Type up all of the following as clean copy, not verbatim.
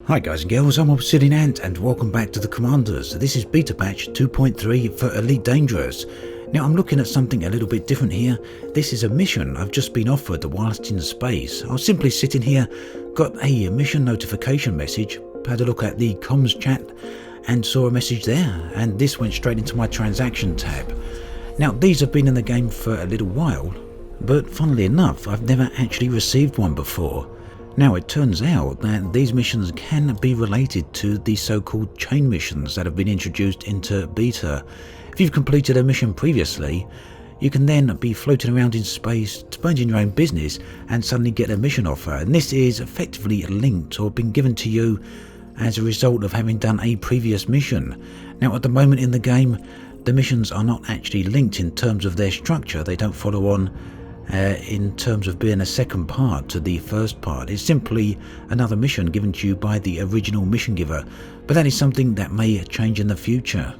Hi guys and girls, I'm Obsidian Ant and welcome back to the Commanders. This is beta patch 2.3 for Elite Dangerous. Now I'm looking at something a little bit different here. This is a mission I've just been offered whilst in space. I was simply sitting here, got a mission notification message, had a look at the comms chat and saw a message there, and this went straight into my transaction tab. Now these have been in the game for a little while, but funnily enough I've never actually received one before. Now it turns out that these missions can be related to the so-called chain missions that have been introduced into beta. If you've completed a mission previously, you can then be floating around in space, minding your own business, and suddenly get a mission offer, and this is effectively linked or been given to you as a result of having done a previous mission. Now at the moment in the game, the missions are not actually linked in terms of their structure. They don't follow on in terms of being a second part to the first part. It's simply another mission given to you by the original mission giver, but that is something that may change in the future.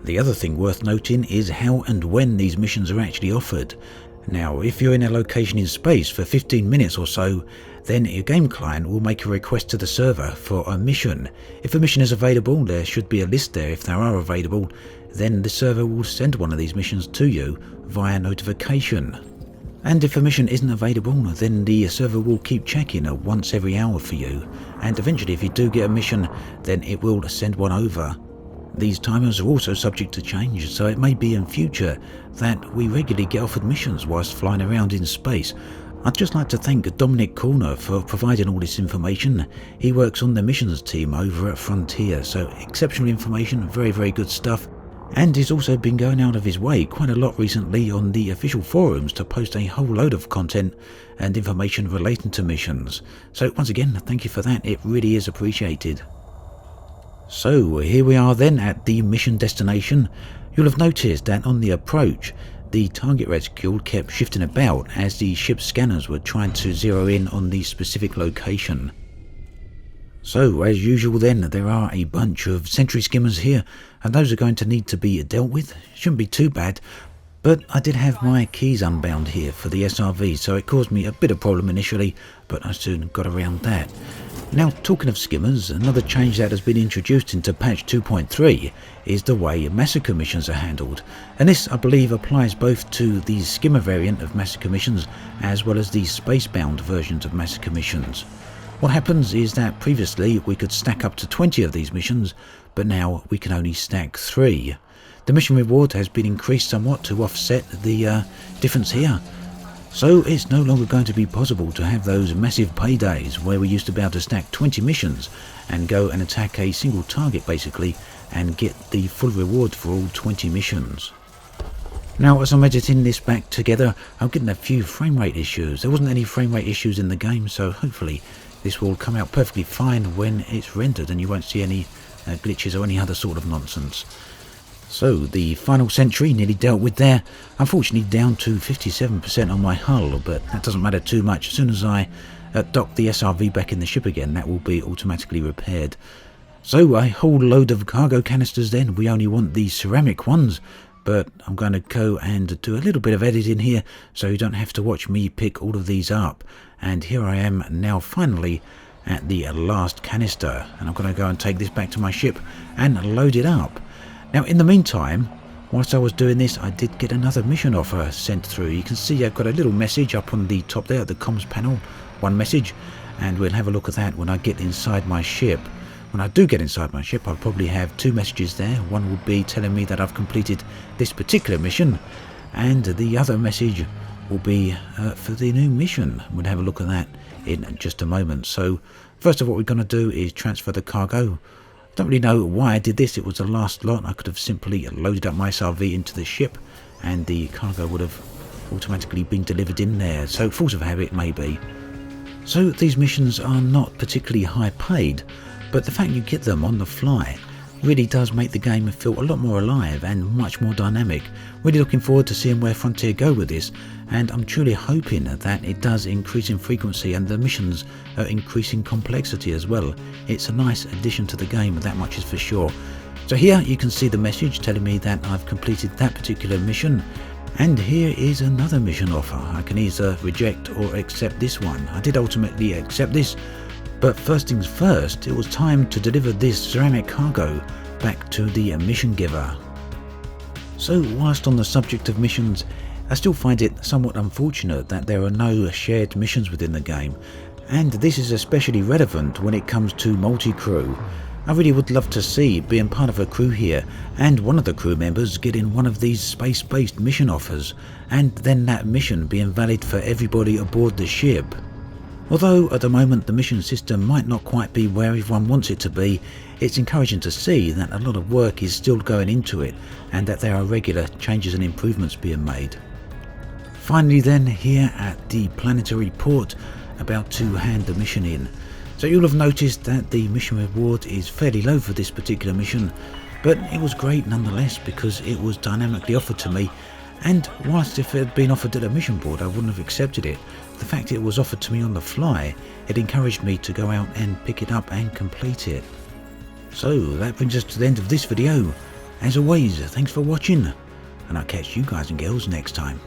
The other thing worth noting is how and when these missions are actually offered. Now if you're in a location in space for 15 minutes or so, then your game client will make a request to the server for a mission. If a mission is available, there should be a list there. If there are available, then the server will send one of these missions to you via notification. And if a mission isn't available, then the server will keep checking once every hour for you, and eventually if you do get a mission, then it will send one over. These timers are also subject to change, so it may be in future that we regularly get offered missions whilst flying around in space. I'd just like to thank Dominic Corner for providing all this information. He works on the missions team over at Frontier, so exceptional information, very good stuff. And he's also been going out of his way quite a lot recently on the official forums to post a whole load of content and information relating to missions. So once again, thank you for that, it really is appreciated. So here we are then at the mission destination. You'll have noticed that on the approach, the target reticule kept shifting about as the ship's scanners were trying to zero in on the specific location. So, as usual then, there are a bunch of sentry skimmers here, and those are going to need to be dealt with. Shouldn't be too bad, but I did have my keys unbound here for the SRV, so it caused me a bit of problem initially, but I soon got around that. Now, talking of skimmers, another change that has been introduced into patch 2.3 is the way massacre missions are handled, and this I believe applies both to the skimmer variant of massacre missions as well as the space-bound versions of massacre missions. What happens is that previously we could stack up to 20 of these missions, but now we can only stack 3. The mission reward has been increased somewhat to offset the difference here. So it's no longer going to be possible to have those massive paydays where we used to be able to stack 20 missions and go and attack a single target basically and get the full reward for all 20 missions. Now as I'm editing this back together, I'm getting a few frame rate issues. There wasn't any frame rate issues in the game, so hopefully this will come out perfectly fine when it's rendered and you won't see any glitches or any other sort of nonsense. So the final sentry nearly dealt with there. Unfortunately down to 57% on my hull, but that doesn't matter too much. As soon as I dock the SRV back in the ship again, that will be automatically repaired. So a whole load of cargo canisters then. We only want the ceramic ones, but I'm going to go and do a little bit of editing here so you don't have to watch me pick all of these up. And here I am now finally at the last canister, and I'm going to go and take this back to my ship and load it up. Now in the meantime, whilst I was doing this, I did get another mission offer sent through. You can see I've got a little message up on the top there at the comms panel, one message, and we'll have a look at that when I get inside my ship. When I do get inside my ship, I'll probably have 2 messages there. One will be telling me that I've completed this particular mission, and the other message will be for the new mission. We'll have a look at that in just a moment. So first of all, what we're going to do is transfer the cargo. Don't really know why I did this. It was the last lot. I could have simply loaded up my SRV into the ship and the cargo would have automatically been delivered in there. So force of habit maybe. So these missions are not particularly high paid, but the fact you get them on the fly really does make the game feel a lot more alive and much more dynamic. Really looking forward to seeing where Frontier go with this, and I'm truly hoping that it does increase in frequency and the missions are increasing complexity as well. It's a nice addition to the game, that much is for sure. So here you can see the message telling me that I've completed that particular mission, and here is another mission offer. I can either reject or accept this one. I did ultimately accept this, But first things first, it was time to deliver this ceramic cargo back to the mission giver. So whilst on the subject of missions, I still find it somewhat unfortunate that there are no shared missions within the game, and this is especially relevant when it comes to multi-crew. I really would love to see being part of a crew here and one of the crew members getting one of these space-based mission offers, and then that mission being valid for everybody aboard the ship. Although at the moment the mission system might not quite be where everyone wants it to be, it's encouraging to see that a lot of work is still going into it and that there are regular changes and improvements being made. Finally then, here at the planetary port, about to hand the mission in. So you'll have noticed that the mission reward is fairly low for this particular mission, but it was great nonetheless because it was dynamically offered to me, and whilst if it had been offered at a mission board I wouldn't have accepted it, the fact it was offered to me on the fly, it encouraged me to go out and pick it up and complete it. So that brings us to the end of this video. As always, thanks for watching, and I'll catch you guys and girls next time.